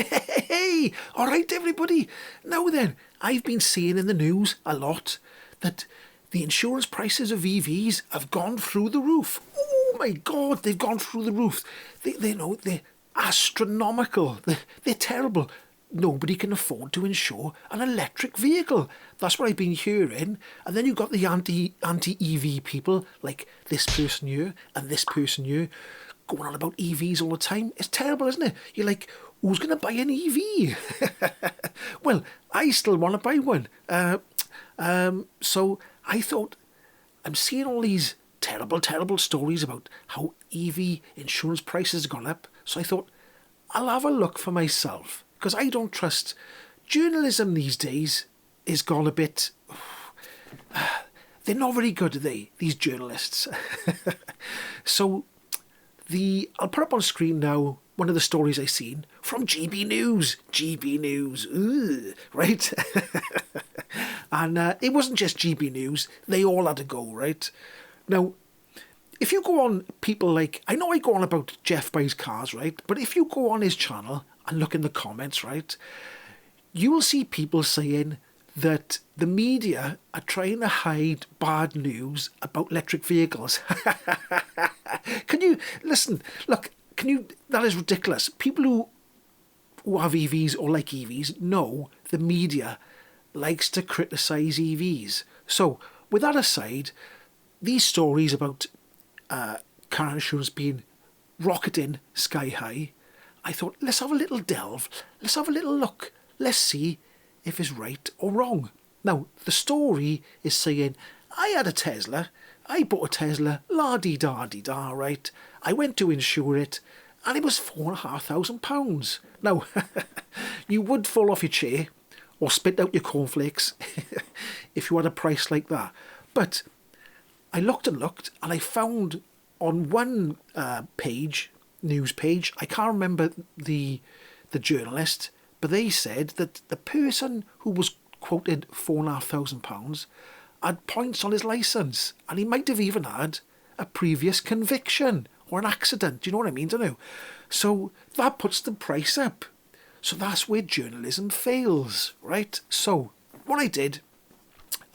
Hey, all right, everybody. Now then, I've been seeing in the news a lot that the insurance prices of EVs have gone through the roof. Oh my God, they've gone through the roof. They're astronomical. They're terrible. Nobody can afford to insure an electric vehicle. That's what I've been hearing. And then you've got the anti-EV people, like this person here and this person here, going on about EVs all the time. It's terrible, isn't it? You're like, who's going to buy an EV? Well, I still want to buy one. So I thought, I'm seeing all these terrible, terrible stories about how EV insurance prices have gone up. So I thought, I'll have a look for myself. Because I don't trust journalism these days. Is gone a bit. They're not very good, are they? These journalists. So I'll put up on screen now one of the stories I seen from GB News. GB News, right? And it wasn't just GB News. They all had to go, right? Now, if you go on people like, I know I go on about Jeff buys cars, right? But if you go on his channel and look in the comments, right, you will see people saying that the media are trying to hide bad news about electric vehicles. Can you, listen, look, that is ridiculous. People who have EVs or like EVs know the media likes to criticise EVs. So, with that aside, these stories about car insurance being rocketing sky high, I thought, let's have a little delve, let's have a little look, let's see if it's right or wrong. Now, the story is saying, I had a Tesla, I bought a Tesla, la-dee-da-dee-da, right? I went to insure it, and it was £4,500. Now, you would fall off your chair or spit out your cornflakes if you had a price like that. But I looked and looked, and I found on one news page, I can't remember the journalist, but they said that the person who was quoted £4,500 had points on his licence, and he might have even had a previous conviction or an accident. Do you know what I mean? Don't you? So that puts the price up. So that's where journalism fails, right? So what I did,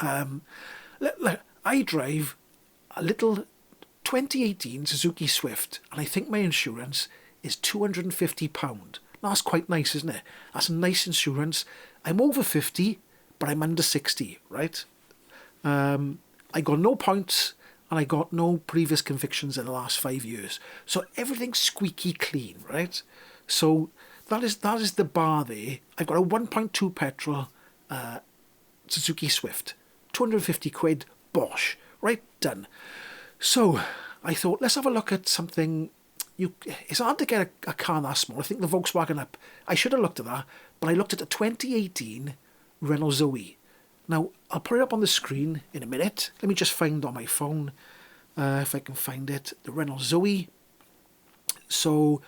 I drive a little 2018 Suzuki Swift, and I think my insurance is £250. Now, that's quite nice, isn't it? That's a nice insurance. I'm over 50, but I'm under 60, right? I got no points, and I got no previous convictions in the last 5 years. So everything's squeaky clean, right? So that is the bar there. I've got a 1.2 petrol Suzuki Swift. 250 quid, bosh. Right, done. So I thought, let's have a look at something. It's hard to get a car that small. I think the Volkswagen up. I should have looked at that, but I looked at the 2018 Renault Zoe. Now, I'll put it up on the screen in a minute. Let me just find on my phone, if I can find it, the Renault Zoe. So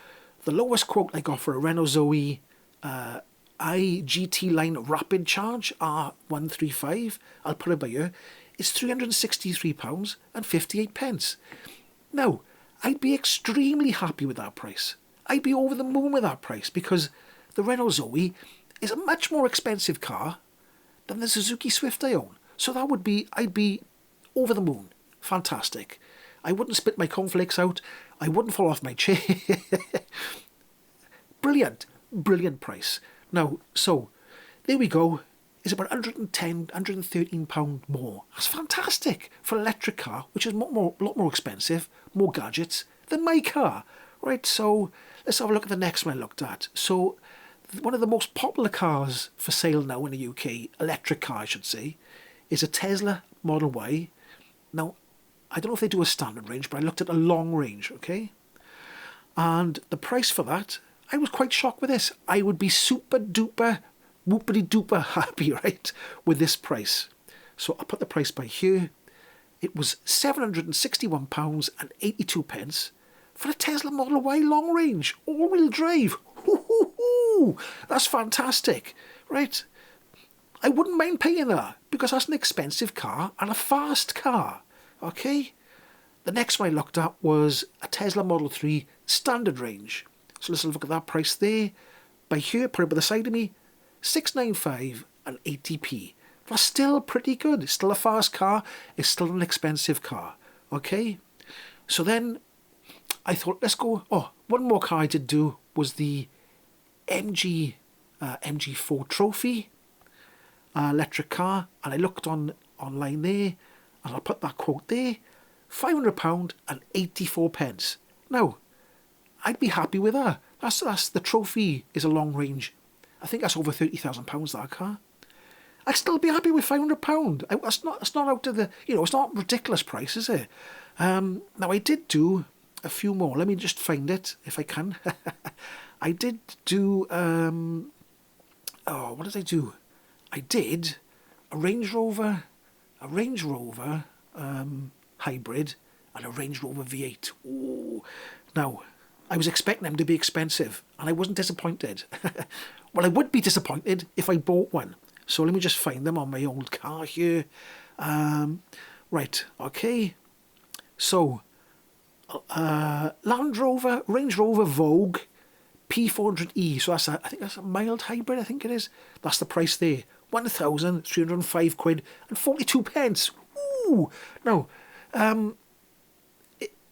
the lowest quote I got for a Renault Zoe IGT line rapid charge R135, I'll put it by here, is £363.58. Now, I'd be extremely happy with that price. I'd be over the moon with that price, because the Renault Zoe is a much more expensive car than the Suzuki Swift I own. So I'd be over the moon. Fantastic. I wouldn't spit my cornflakes out. I wouldn't fall off my chair. Brilliant. Brilliant price. Now, so, there we go. It's about £110, £113 more. That's fantastic for an electric car, which is a lot more expensive, more gadgets than my car. Right, so let's have a look at the next one I looked at. So one of the most popular cars for sale now in the UK, electric car I should say, is a Tesla Model Y. Now, I don't know if they do a standard range, but I looked at a long range, okay? And the price for that, I was quite shocked with this. I would be super duper, whoopity duper happy, right, with this price. So I'll put the price by here. It was £761.82 for a Tesla Model Y long range, all-wheel drive. Hoo-hoo-hoo! That's fantastic, right? I wouldn't mind paying that, because that's an expensive car and a fast car, okay? The next one I looked at was a Tesla Model 3 standard range. So let's look at that price there. by here, put it by the side of me, 695 and 80p. That's still pretty good. It's still a fast car. It's still an expensive car. Okay? So then I thought, let's go. Oh, one more car I did do was the MG4 Trophy electric car. And I looked online there, and I'll put that quote there, £500 and 84 pence. Now, I'd be happy with that. That's the Trophy is a long range. I think that's over £30,000, that car. I'd still be happy with £500. It's not out of the, it's not ridiculous price, is it? Now, I did do a few more. Let me just find it, if I can. I did do, what did I do? I did a Range Rover hybrid, and a Range Rover V8. Ooh. Now, I was expecting them to be expensive, and I wasn't disappointed. Well, I would be disappointed if I bought one. So let me just find them on my old car here. Right, okay. So, Range Rover Vogue P400e. So I think that's a mild hybrid, I think it is. That's the price there. £1,305 and 42 pence. Ooh! Now,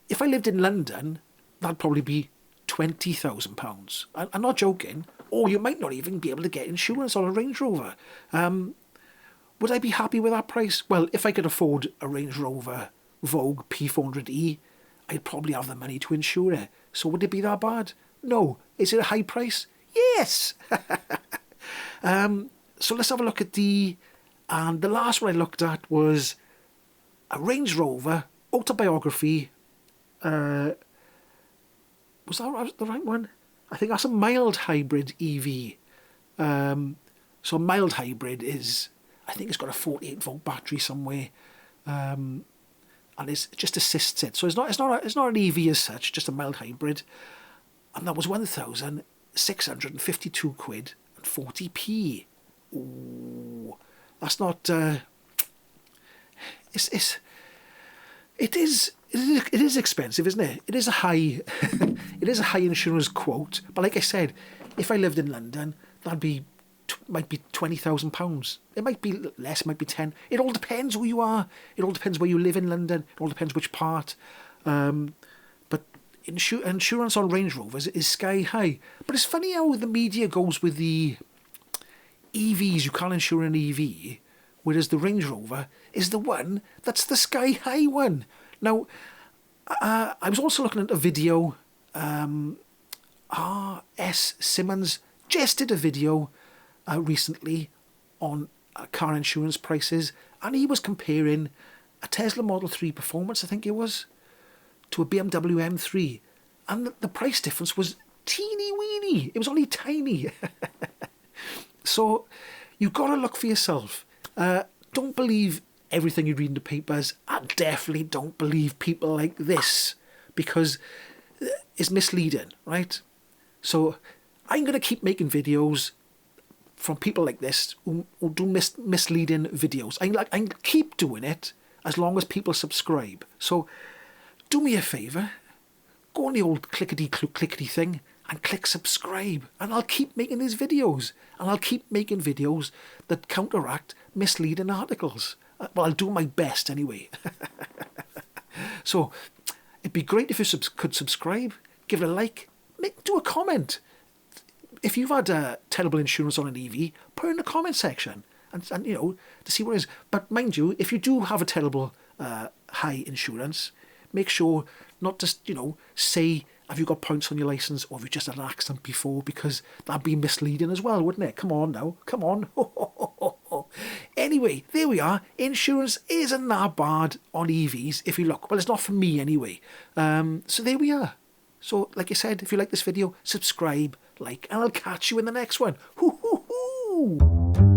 if I lived in London, that'd probably be £20,000. I'm not joking. Or you might not even be able to get insurance on a Range Rover. Would I be happy with that price? Well, if I could afford a Range Rover Vogue P400e, I'd probably have the money to insure it. So would it be that bad? No. Is it a high price? Yes! So let's have a look at the last one I looked at was a Range Rover Autobiography. Was that the right one? I think that's a mild hybrid EV. So a mild hybrid is, I think it's got a 48 volt battery somewhere, and it just assists it. So it's not an EV as such, just a mild hybrid, and that was £1,652 and 40p. Ooh, that's not. It is expensive, isn't it? It is a high insurance quote. But like I said, if I lived in London, might be £20,000. It might be less, it might be 10. It all depends who you are. It all depends where you live in London. It all depends which part. But insurance on Range Rovers is sky high. But it's funny how the media goes with the EVs. You can't insure an EV, whereas the Range Rover is the one that's the sky high one. Now, I was also looking at a video. R.S. Simmons just did a video recently on car insurance prices, and he was comparing a Tesla Model 3 Performance, I think it was, to a BMW M3, and the price difference was teeny weeny. It was only tiny. So you've got to look for yourself. Don't believe everything you read in the papers. I definitely don't believe people like this, because it's misleading, right? So I'm going to keep making videos from people like this who do misleading videos. I keep doing it as long as people subscribe. So do me a favour, go on the old clickety thing and click subscribe, and I'll keep making these videos, and I'll keep making videos that counteract misleading articles. Well, I'll do my best anyway. So it'd be great if you could subscribe, give it a like, do a comment. If you've had terrible insurance on an EV, put it in the comment section and to see what it is. But mind you, if you do have a terrible high insurance, make sure not just, say, have you got points on your licence, or have you just had an accident before, because that'd be misleading as well, wouldn't it? Come on now, come on. Anyway, there we are. Insurance isn't that bad on EVs if you look. Well, it's not for me anyway. So there we are. So, like I said, if you like this video, subscribe, like, and I'll catch you in the next one. Hoo hoo hoo!